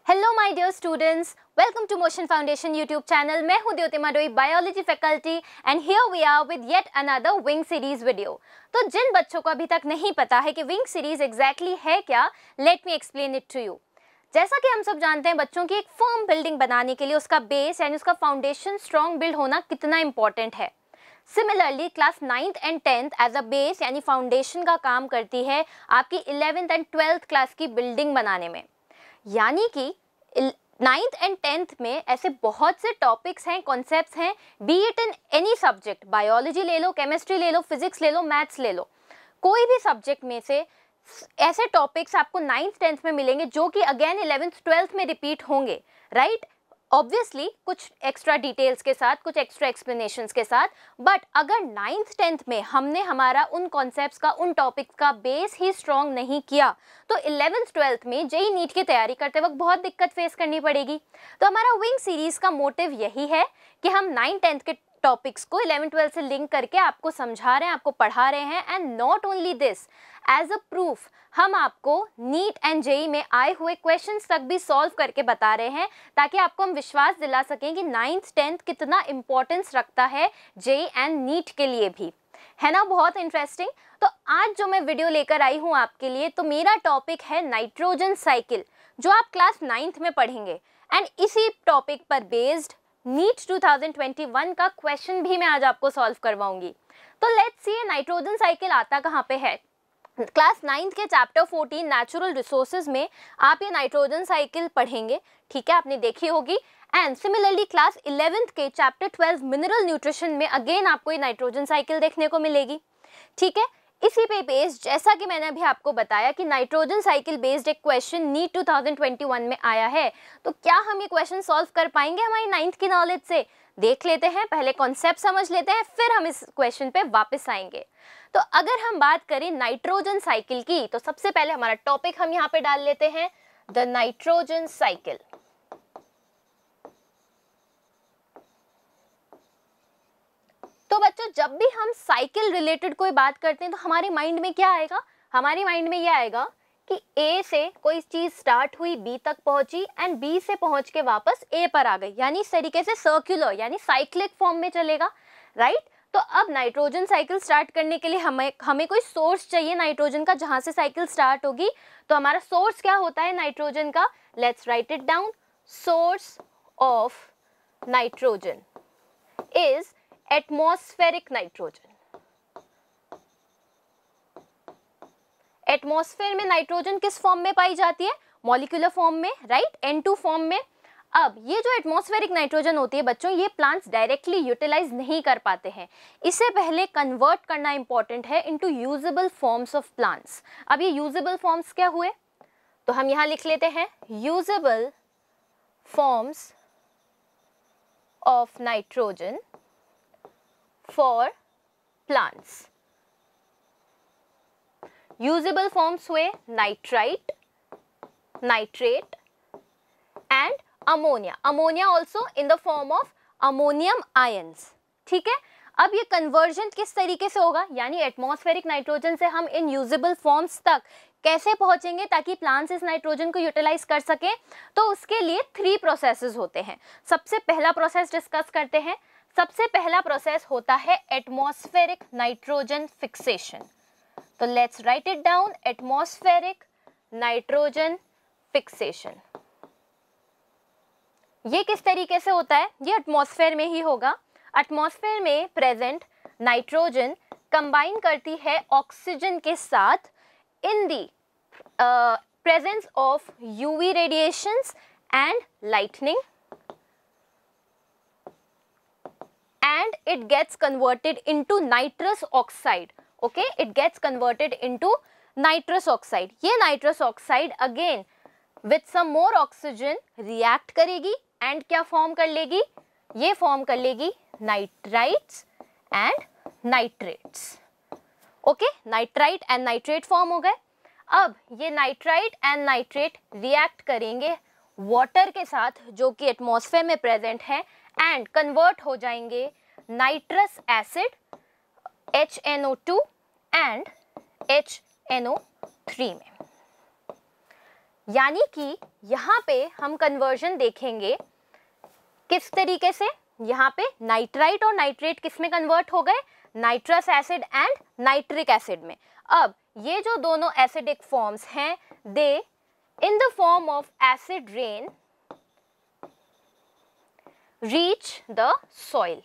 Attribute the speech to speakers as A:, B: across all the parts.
A: Hello my dear students, welcome to motion foundation YouTube channel. मैं हूं Dyoti Madoi, biology faculty, and here we are with yet another wing series video. तो जिन बच्चों को अभी तक नहीं पता है कि विंग सीरीज एग्जैक्टली है क्या, let me explain it to you. जैसा कि हम सब जानते हैं, बच्चों की एक फर्म बिल्डिंग बनाने के लिए उसका बेस यानी उसका फाउंडेशन स्ट्रॉन्ग बिल्ड होना कितना इंपॉर्टेंट है। Similarly class 9th and 10th as a base यानी फाउंडेशन का काम करती है आपकी 11th एंड 12th क्लास की बिल्डिंग बनाने में। यानी कि 9th एंड 10th में ऐसे बहुत से टॉपिक्स हैं, कॉन्सेप्ट्स हैं, B it in any subject, biology ले लो, केमिस्ट्री ले लो, फिजिक्स ले लो, मैथ्स ले लो, कोई भी सब्जेक्ट में से ऐसे टॉपिक्स आपको 9th 10th में मिलेंगे जो कि अगेन 11th 12th में रिपीट होंगे, राइट। ऑब्वियसली कुछ एक्स्ट्रा डिटेल्स के साथ, कुछ एक्स्ट्रा एक्सप्लेनेशंस के साथ, बट अगर 9th 10th में हमने हमारा उन कॉन्सेप्ट्स का, उन टॉपिक्स का बेस ही स्ट्रॉन्ग नहीं किया तो 11th 12th में जेईई नीट की तैयारी करते वक्त बहुत दिक्कत फेस करनी पड़ेगी। तो हमारा विंग सीरीज का मोटिव यही है कि हम 9th 10th के टॉपिक्स को 11th 12th से लिंक करके आपको समझा रहे हैं, आपको पढ़ा रहे हैं, and not only this, as a proof हम आपको नीट एंड जेईई में आए हुए क्वेश्चंस तक भी सॉल्व करके बता रहे हैं, ताकि आपको हम विश्वास दिला सकें कि 9th 10th कितना इंपॉर्टेंस रखता है जेईई एंड नीट के लिए भी, है ना। बहुत इंटरेस्टिंग। तो आज जो मैं वीडियो लेकर आई हूँ आपके लिए, तो मेरा टॉपिक है नाइट्रोजन साइकिल, जो आप क्लास 9th में पढ़ेंगे, एंड इसी टॉपिक पर बेस्ड नीट 2021 का क्वेश्चन भी मैं आज आपको सॉल्व करवाऊंगी। तो लेट्स सी नाइट्रोजन साइकिल आता कहाँ पे है। क्लास 9th के चैप्टर 14 नेचुरल रिसोर्सेज में आप ये नाइट्रोजन साइकिल पढ़ेंगे, ठीक है, आपने देखी होगी। एंड सिमिलरली क्लास 11th के चैप्टर 12 मिनरल न्यूट्रिशन में अगेन आपको ये नाइट्रोजन साइकिल देखने को मिलेगी, ठीक है। इसी पे बेस्ड, जैसा कि मैंने अभी आपको बताया कि नाइट्रोजन साइकिल बेस्ड एक क्वेश्चन नीट 2021 में आया है, तो क्या हम ये क्वेश्चन सॉल्व कर पाएंगे हमारी 9th की नॉलेज से? देख लेते हैं, पहले कॉन्सेप्ट समझ लेते हैं, फिर हम इस क्वेश्चन पे वापस आएंगे। तो अगर हम बात करें नाइट्रोजन साइकिल की, तो सबसे पहले हमारा टॉपिक हम यहाँ पे डाल लेते हैं, द नाइट्रोजन साइकिल। तो बच्चों, जब भी हम साइकिल रिलेटेड कोई बात करते हैं तो हमारे माइंड में क्या आएगा? हमारे माइंड में ये आएगा कि ए से कोई चीज स्टार्ट हुई, बी तक पहुंची, एंड बी से पहुंच के वापस ए पर आ गई, यानी इस तरीके से सर्कुलर यानी साइक्लिक फॉर्म में चलेगा, राइट। तो अब नाइट्रोजन साइकिल स्टार्ट करने के लिए हमें कोई सोर्स चाहिए नाइट्रोजन का, जहां से साइकिल स्टार्ट होगी। तो हमारा सोर्स क्या होता है नाइट्रोजन का? Let's write it down. Source of nitrogen is atmospheric nitrogen. Atmosphere में नाइट्रोजन किस फॉर्म में पाई जाती है? मॉलिक्यूलर फॉर्म में, राइट, N2 फॉर्म में। अब ये जो एटमॉस्फेरिक नाइट्रोजन होती है बच्चों, ये प्लांट्स डायरेक्टली यूटिलाइज नहीं कर पाते हैं, इसे पहले कन्वर्ट करना इंपॉर्टेंट है into usable forms of plants. अब ये यूजेबल फॉर्म्स क्या हुए? तो हम यहां लिख लेते हैं, usable forms of nitrogen for plants. Usable forms हुए nitrite, nitrate and ammonia. Ammonia also in the form of ammonium ions, ठीक है। अब ये कन्वर्जन किस तरीके से होगा, यानी एटमॉस्फेरिक नाइट्रोजन से हम इन यूजेबल फॉर्म्स तक कैसे पहुंचेंगे ताकि प्लांट्स इस नाइट्रोजन को यूटिलाइज कर सकें? तो उसके लिए 3 प्रोसेसेस होते हैं। सबसे पहला प्रोसेस डिस्कस करते हैं। सबसे पहला प्रोसेस होता है एटमॉस्फेरिक नाइट्रोजन फिक्सेशन। तो let's write it down, atmospheric nitrogen fixation. ये किस तरीके से होता है? ये एटमॉस्फेयर में ही होगा। एटमॉस्फेयर में प्रेजेंट नाइट्रोजन कंबाइन करती है ऑक्सीजन के साथ in the presence of UV radiations and lightning, and it gets converted into nitrous oxide. Okay, it gets converted into nitrous oxide. ये nitrous oxide again with some more oxygen react करेगी and क्या form कर लेगी? ये form कर लेगी nitrites and nitrates. Okay, nitrite and nitrate form हो गए। अब ये nitrite and nitrate react करेंगे water के साथ जो कि एटमॉस्फेयर में प्रेजेंट है, एंड कन्वर्ट हो जाएंगे nitrous acid HNO2 and HNO3 में। यानी कि यहाँ पे हम कन्वर्जन देखेंगे किस तरीके से। यहाँ पे नाइट्राइट और नाइट्रेट किस में कन्वर्ट हो गए, nitrous acid and nitric acid में। अब ये जो दोनों एसिडिक फॉर्म्स हैं, they in the form of acid rain reach the soil.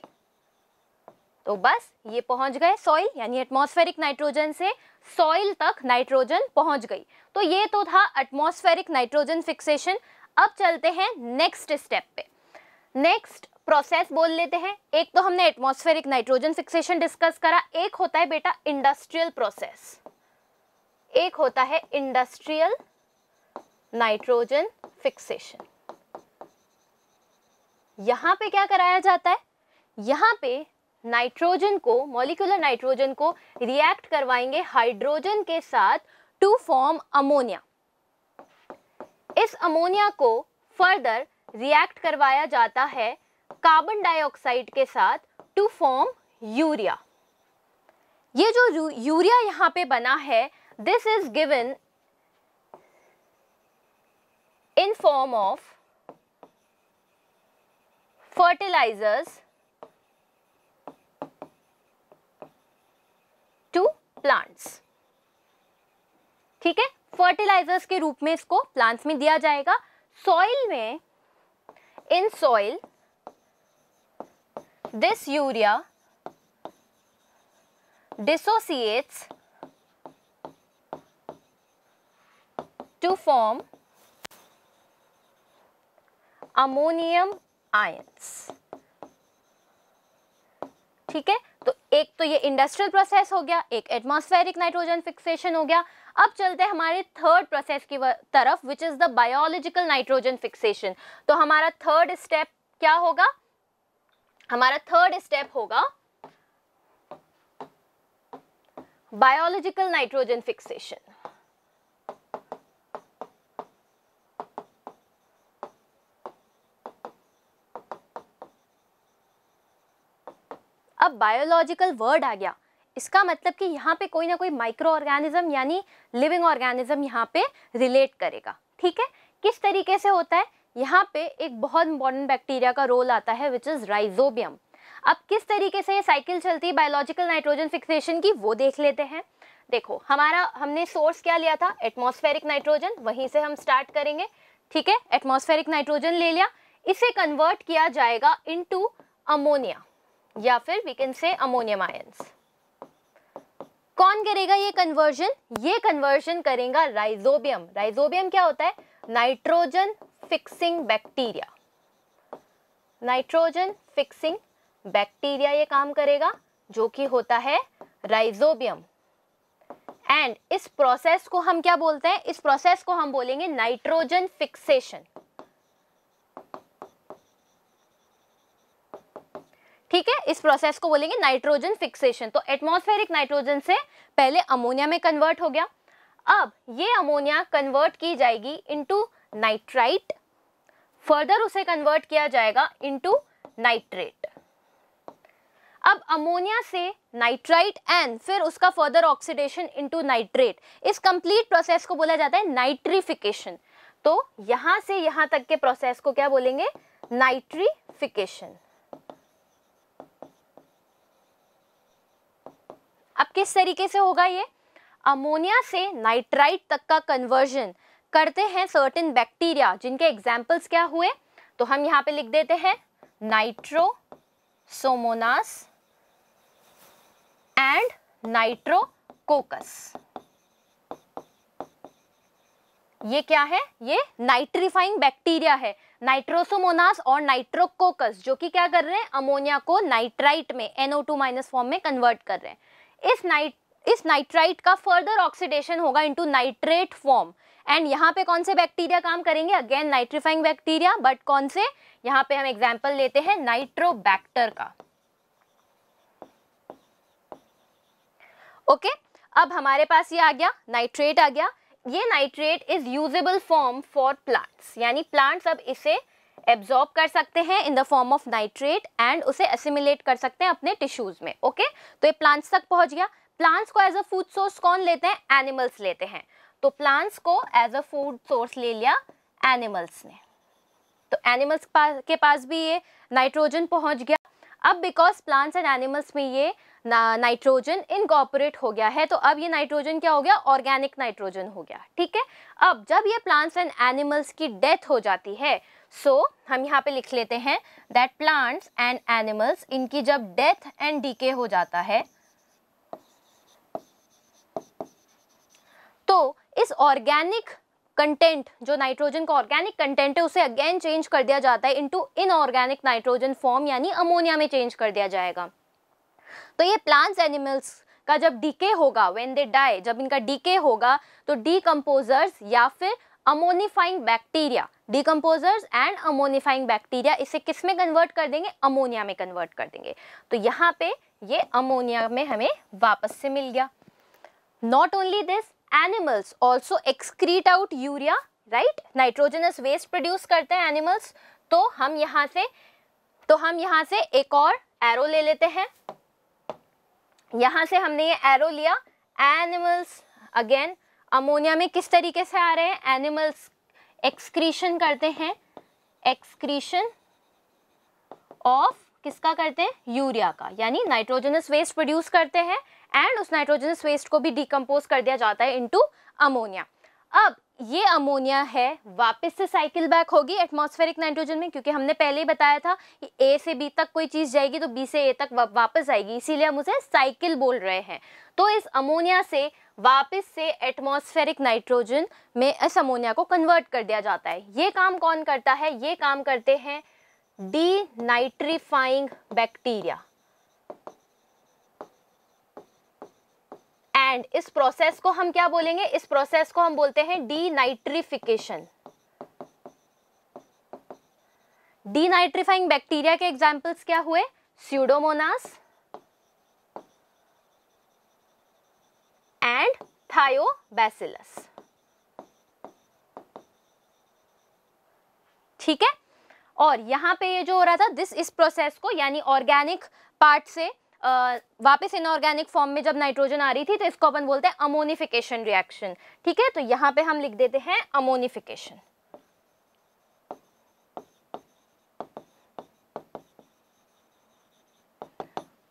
A: तो बस ये पहुंच गए सॉइल, यानी एटमॉस्फेरिक नाइट्रोजन से सॉइल तक नाइट्रोजन पहुंच गई। तो ये तो था एटमॉस्फेरिक नाइट्रोजन फिक्सेशन। अब चलते हैं नेक्स्ट स्टेप पे। नेक्स्ट प्रोसेस बोल लेते हैं। एक तो हमने एटमॉस्फेरिक नाइट्रोजन फिक्सेशन डिस्कस करा, एक होता है बेटा इंडस्ट्रियल प्रोसेस, एक होता है इंडस्ट्रियल नाइट्रोजन फिक्सेशन। यहां पे क्या कराया जाता है, यहां पे नाइट्रोजन को, मॉलिक्यूलर नाइट्रोजन को रिएक्ट करवाएंगे हाइड्रोजन के साथ टू फॉर्म अमोनिया। इस अमोनिया को फर्दर रिएक्ट करवाया जाता है कार्बन डाइऑक्साइड के साथ टू फॉर्म यूरिया। ये जो यूरिया यहाँ पे बना है, this is given in form of fertilisers to plants. ठीक है, फर्टिलाइजर्स के रूप में इसको प्लांट्स में दिया जाएगा। सॉइल में, in soil this urea dissociates to form ammonium ions. ठीक है, तो एक तो ये इंडस्ट्रियल प्रोसेस हो गया, एक एटमॉस्फेरिक नाइट्रोजन फिक्सेशन हो गया। अब चलते हैं हमारे थर्ड प्रोसेस की तरफ, which is the biological nitrogen fixation. तो हमारा थर्ड स्टेप क्या होगा, हमारा थर्ड स्टेप होगा बायोलॉजिकल नाइट्रोजन फिक्सेशन। अब बायोलॉजिकल वर्ड आ गया, इसका मतलब कि यहाँ पे कोई ना कोई माइक्रो ऑर्गेनिज्म यानी लिविंग ऑर्गेनिज्म यहाँ पे रिलेट करेगा। ठीक है, किस तरीके से होता है, यहाँ पे एक बहुत इंपॉर्टेंट बैक्टीरिया का रोल आता है विच इज राइजोबियम। अब किस तरीके से ये साइकिल चलती है बायोलॉजिकल नाइट्रोजन फिक्सेशन की, वो देख लेते हैं। देखो, हमने सोर्स क्या लिया था, एटमॉस्फेरिक नाइट्रोजन, वहीं से हम स्टार्ट करेंगे। ठीक है, एटमॉस्फेरिक नाइट्रोजन ले लिया, इसे कन्वर्ट किया जाएगा इनटू अमोनिया या फिर we can say ammonium ions. कौन करेगा ये कन्वर्जन, ये कन्वर्जन करेगा राइजोबियम। राइजोबियम क्या होता है, nitrogen fixing bacteria. Nitrogen fixing bacteria ये काम करेगा, जो कि होता है राइजोबियम। एंड इस प्रोसेस को हम क्या बोलते हैं, इस प्रोसेस को हम बोलेंगे नाइट्रोजन फिक्सेशन। ठीक है, इस प्रोसेस को बोलेंगे नाइट्रोजन फिक्सेशन। तो एटमॉस्फेरिक नाइट्रोजन से पहले अमोनिया में कन्वर्ट हो गया, अब ये अमोनिया कन्वर्ट की जाएगी इनटू नाइट्राइट, फर्दर उसे कन्वर्ट किया जाएगा इनटू नाइट्रेट। अब अमोनिया से नाइट्राइट एंड फिर उसका फर्दर ऑक्सीडेशन इनटू नाइट्रेट, इस कंप्लीट प्रोसेस को बोला जाता है नाइट्रिफिकेशन। तो यहां से यहां तक के प्रोसेस को क्या बोलेंगे, नाइट्रिफिकेशन। अब किस तरीके से होगा ये, अमोनिया से नाइट्राइट तक का कन्वर्जन करते हैं सर्टेन बैक्टीरिया, जिनके एग्जाम्पल्स क्या हुए, तो हम यहाँ पे लिख देते हैं नाइट्रोसोमोनास एंड नाइट्रोकोकस। ये क्या है, ये नाइट्रीफाइंग बैक्टीरिया है, नाइट्रोसोमोनास और नाइट्रोकोकस, जो कि क्या कर रहे हैं, अमोनिया को नाइट्राइट में NO2- फॉर्म में कन्वर्ट कर रहे हैं। इस नाइट्राइट का फर्दर ऑक्सीडेशन होगा इनटू नाइट्रेट फॉर्म। एंड यहाँ पे कौन से बैक्टीरिया काम करेंगे, अगेन नाइट्रीफाइंग बैक्टीरिया, बट कौन से, यहाँ पे हम एग्जांपल लेते हैं नाइट्रोबैक्टर का। ओके, अब हमारे पास ये आ गया, नाइट्रेट आ गया। ये nitrate is usable form for plants, यानी प्लांट्स अब इसे एब्जॉर्ब कर सकते हैं इन the form of nitrate and उसे एसिमिलेट कर सकते हैं अपने टिश्यूज में। ओके, तो ये प्लांट्स तक पहुंच गया। प्लांट्स को एज अ फूड सोर्स कौन लेते हैं, एनिमल्स लेते हैं। तो प्लांट्स को एज अ फूड सोर्स ले लिया एनिमल्स ने, तो एनिमल्स के पास भी ये नाइट्रोजन पहुंच गया। अब बिकॉज प्लांट्स एंड एनिमल्स में ये नाइट्रोजन इनकॉर्पोरेट हो गया है, तो अब ये नाइट्रोजन क्या हो गया, ऑर्गेनिक नाइट्रोजन हो गया, ठीक है। अब जब ये प्लांट्स एंड एनिमल्स की डेथ हो जाती है, सो हम यहाँ पे लिख लेते हैं दैट प्लांट्स एंड एनिमल्स, इनकी जब डेथ एंड डीके हो जाता है, तो इस ऑर्गेनिक कंटेंट, जो नाइट्रोजन का ऑर्गेनिक कंटेंट है, उसे अगेन चेंज कर दिया जाता है इनटू इनऑर्गेनिक नाइट्रोजन फॉर्म, यानी अमोनिया में चेंज कर दिया जाएगा। तो ये प्लांट्स एनिमल्स का जब डीके होगा, व्हेन दे डाई, जब इनका डीके होगा, तो डीकंपोजर्स या फिर अमोनिफाइंग बैक्टीरिया, डीकंपोजर्स एंड अमोनिफाइंग बैक्टीरिया इसे किस में कन्वर्ट कर देंगे, अमोनिया में कन्वर्ट कर देंगे। तो यहाँ पे ये अमोनिया में हमें वापस से मिल गया। Not only this, animals also excrete out urea, right, nitrogenous waste produce करते हैं एनिमल्स। तो हम यहाँ से एक और एरो ले लेते हैं। यहाँ से हमने ये एरो लिया, एनिमल्स अगेन अमोनिया में किस तरीके से आ रहे हैं, एनिमल्स एक्सक्रीशन करते हैं, एक्सक्रीशन ऑफ किसका करते हैं, यूरिया का, यानी नाइट्रोजनस वेस्ट प्रोड्यूस करते हैं एंड उस नाइट्रोजनस वेस्ट को भी डिकम्पोज कर दिया जाता है इनटू अमोनिया। अब ये अमोनिया है वापस से साइकिल बैक होगी एटमॉस्फेरिक नाइट्रोजन में, क्योंकि हमने पहले ही बताया था कि ए से बी तक कोई चीज़ जाएगी तो बी से ए तक वापस आएगी, इसीलिए हम उसे साइकिल बोल रहे हैं। तो इस अमोनिया से वापस से एटमॉस्फेरिक नाइट्रोजन में इस अमोनिया को कन्वर्ट कर दिया जाता है। ये काम कौन करता है, ये काम करते हैं डीनाइट्रीफाइंग बैक्टीरिया। एंड इस प्रोसेस को हम क्या बोलेंगे, इस प्रोसेस को हम बोलते हैं डीनाइट्रिफिकेशन। डीनाइट्रीफाइंग बैक्टीरिया के एग्जांपल्स क्या हुए, स्यूडोमोनास एंड थायोबैसिलस, ठीक है। और यहाँ पे ये जो हो रहा था इस प्रोसेस को, यानी ऑर्गेनिक पार्ट से वापस इनऑर्गेनिक फॉर्म में जब नाइट्रोजन आ रही थी, तो इसको अपन बोलते हैं अमोनिफिकेशन रिएक्शन, ठीक है। तो यहाँ पे हम लिख देते हैं अमोनिफिकेशन।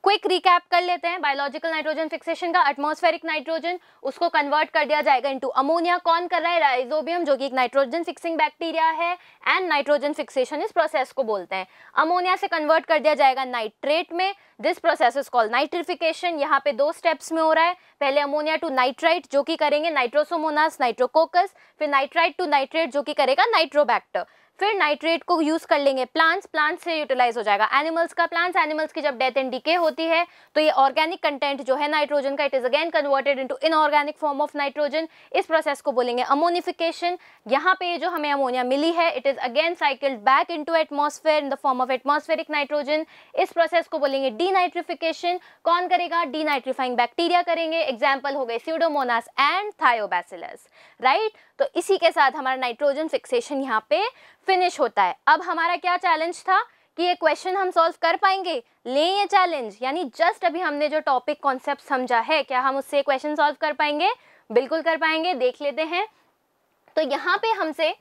A: क्विक रिकैप कर लेते हैं बायोलॉजिकल नाइट्रोजन फिक्सेशन का। एटमॉस्फेरिक नाइट्रोजन, उसको कन्वर्ट कर दिया जाएगा इनटू अमोनिया। कौन कर रहा है, राइजोबियम, जो कि एक नाइट्रोजन फिक्सिंग बैक्टीरिया है, एंड नाइट्रोजन फिक्सेशन इस प्रोसेस को बोलते हैं। अमोनिया से कन्वर्ट कर दिया जाएगा नाइट्रेट में, this process is called nitrification. यहाँ पे 2 स्टेप्स में हो रहा है, पहले अमोनिया टू नाइट्राइट जो कि करेंगे नाइट्रोसोमोनास नाइट्रोकोकस, फिर नाइट्राइट टू नाइट्रेट जो कि करेगा नाइट्रोबैक्टर, फिर नाइट्रेट को यूज कर लेंगे प्लांट्स से यूटिलाइज हो जाएगा एनिमल्स का। एनिमल्स की जब डेथ एंड डीके होती है, तो ये ऑर्गेनिक कंटेंट जो है नाइट्रोजन का, it is again converted into inorganic form of nitrogen. इस प्रोसेस को बोलेंगे अमोनिफिकेशन। यहाँ पे जो हमें अमोनिया मिली है, it is again cycled back into atmosphere in the form of atmospheric nitrogen. इस प्रोसेस को बोलेंगे डीनाइट्रिफिकेशन। कौन करेगा, डीनाइट्रीफाइंग बैक्टीरिया करेंगे। एग्जाम्पल हो गए स्यूडोमोनास एंड थायोबैसिलस, राइट। तो इसी के साथ हमारा नाइट्रोजन फिक्सेशन यहाँ पे फिनिश होता है। अब हमारा क्या चैलेंज था कि ये क्वेश्चन हम सॉल्व कर पाएंगे, लें ये चैलेंज, यानी जस्ट अभी हमने जो टॉपिक कॉन्सेप्ट समझा है, क्या हम उससे क्वेश्चन सॉल्व कर पाएंगे, बिल्कुल कर पाएंगे। देख लेते हैं। तो यहाँ पे हमसे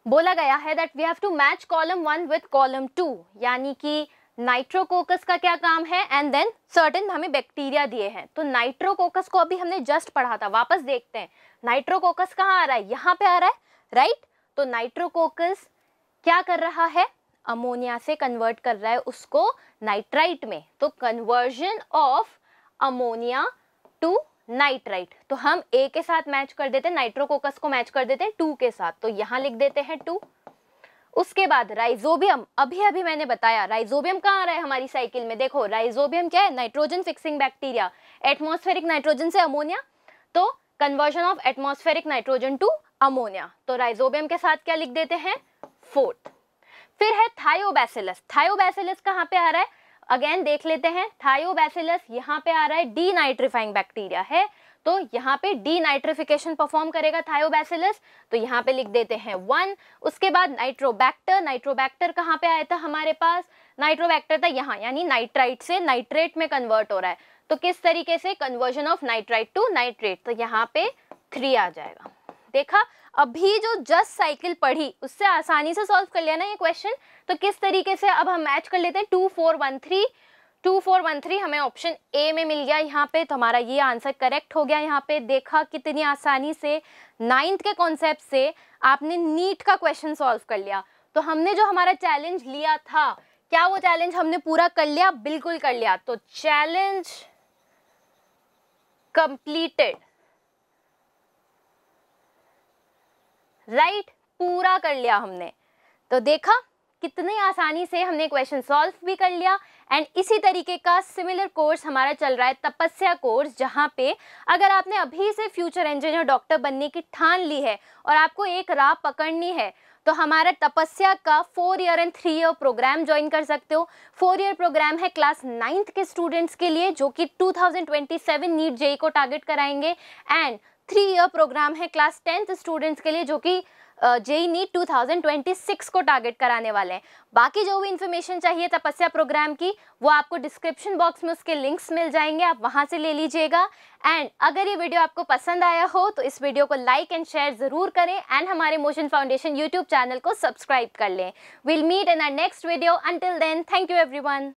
A: बोला गया है that we have to match column 1 with column 2, यानी कि नाइट्रोकोकस का क्या काम है, एंड देन सर्टेन हमें बैक्टीरिया दिए हैं। तो नाइट्रोकोकस को अभी हमने जस्ट पढ़ा था, वापस देखते हैं। नाइट्रोकोकस कहाँ आ रहा है, यहाँ पे आ रहा है, राइट। तो नाइट्रोकोकस क्या कर रहा है, अमोनिया से कन्वर्ट कर रहा है उसको नाइट्राइट में। तो conversion of ammonia to nitrite, तो हम ए के साथ मैच कर देते हैं, नाइट्रोकोकस को मैच कर देते हैं 2 के साथ, तो यहाँ लिख देते हैं 2। उसके बाद राइजोबियम, अभी मैंने बताया राइजोबियम कहाँ आ रहा है हमारी साइकिल में। देखो राइजोबियम क्या है, nitrogen fixing bacteria. Atmospheric nitrogen से अमोनिया, तो conversion of atmospheric nitrogen to ammonia. तो राइजोबियम के साथ क्या लिख देते हैं, 4th। फिर है थायोबैसिलस। थायोबैसिलस कहाँ पे आ रहा है, अगेन देख लेते हैं। थायोबैसिलस यहाँ पे आ रहा है, डीनाइट्रीफाइंग बैक्टीरिया है, तो यहाँ पे डीनाइट्रिफिकेशन परफॉर्म करेगा थायोबैसिलस, तो यहाँ पे लिख देते हैं 1। उसके बाद नाइट्रोबैक्टर, नाइट्रोबैक्टर कहाँ पे आया था हमारे पास, नाइट्रोबैक्टर था यहाँ, यानी नाइट्राइट से नाइट्रेट में कन्वर्ट हो रहा है। तो किस तरीके से, conversion of nitrite to nitrate, तो यहाँ पे 3 आ जाएगा। देखा, अभी जो जस्ट साइकिल पढ़ी उससे आसानी से सॉल्व कर लिया ना ये क्वेश्चन। तो किस तरीके से अब हम मैच कर लेते हैं, 2 4 1 3, 2 4 1 3 हमें ऑप्शन ए में मिल गया यहाँ पे, तो हमारा ये आंसर करेक्ट हो गया यहाँ पे। देखा कितनी आसानी से 9th के कॉन्सेप्ट से आपने नीट का क्वेश्चन सॉल्व कर लिया। तो हमने जो हमारा चैलेंज लिया था, क्या वो चैलेंज हमने पूरा कर लिया? बिल्कुल कर लिया। तो चैलेंज कंप्लीटेड, राइट, पूरा कर लिया हमने। तो देखा कितनी आसानी से हमने क्वेश्चन सॉल्व भी कर लिया। एंड इसी तरीके का सिमिलर कोर्स हमारा चल रहा है, तपस्या कोर्स, जहाँ पे अगर आपने अभी से फ्यूचर इंजीनियर डॉक्टर बनने की ठान ली है और आपको एक राह पकड़नी है, तो हमारा तपस्या का 4 year and 3 year program join कर सकते हो। 4 ईयर प्रोग्राम है क्लास 9th के स्टूडेंट्स के लिए, जो कि 2027 नीट जेई को टारगेट कराएंगे। एंड 3 ईयर प्रोग्राम है क्लास 10th स्टूडेंट्स के लिए, जो कि जेई नीट 2026 को टारगेट कराने वाले हैं। बाकी जो भी इन्फॉर्मेशन चाहिए तपस्या प्रोग्राम की, वो आपको डिस्क्रिप्शन बॉक्स में उसके लिंक्स मिल जाएंगे, आप वहां से ले लीजिएगा। एंड अगर ये वीडियो आपको पसंद आया हो तो इस वीडियो को लाइक एंड शेयर जरूर करें एंड हमारे मोशन फाउंडेशन यूट्यूब चैनल को सब्सक्राइब कर लें। Will meet in our next video. Until then, thank you everyone.